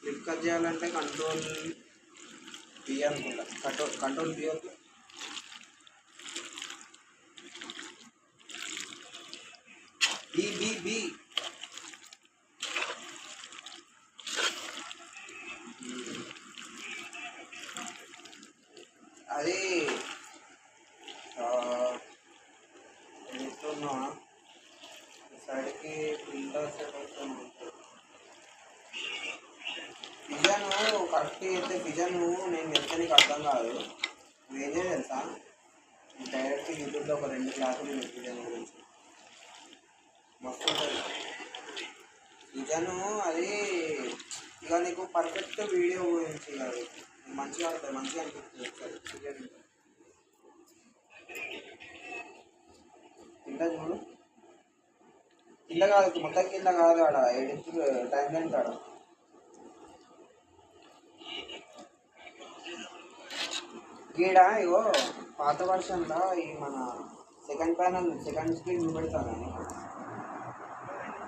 Clip cut చేయాలంటే control B అనుకుంటా. Control B okay. B B B అది ఎత్తున్నా సైడ్కి ఫిల్టర్ సెట్ అవుతుంది. పిజను కరెక్ట్ అయితే పిజను నేను చెప్తే నీకు అర్థం కాదు. నువ్వేం చేయ తెలుసా, డైరెక్ట్ యూట్యూబ్లో ఒక 2 క్లాసులు పిజన్ గురించి మస్తు ఉంటుంది. పిజను అది ఇక నీకు పర్ఫెక్ట్ వీడియో గురించి కాదు, మంచిగా ఉంటుంది, మంచిగా అనిపిస్తుంది. పిజన్ కింద చూడు, కింద కాదు, మొత్తం కింద కాదు, ఆడ ఎడిట్ టైం లైన్ కాడ గీడ ఇగో పాత వర్షన్లో ఈ మన సెకండ్ స్క్రీన్ పెడతాను.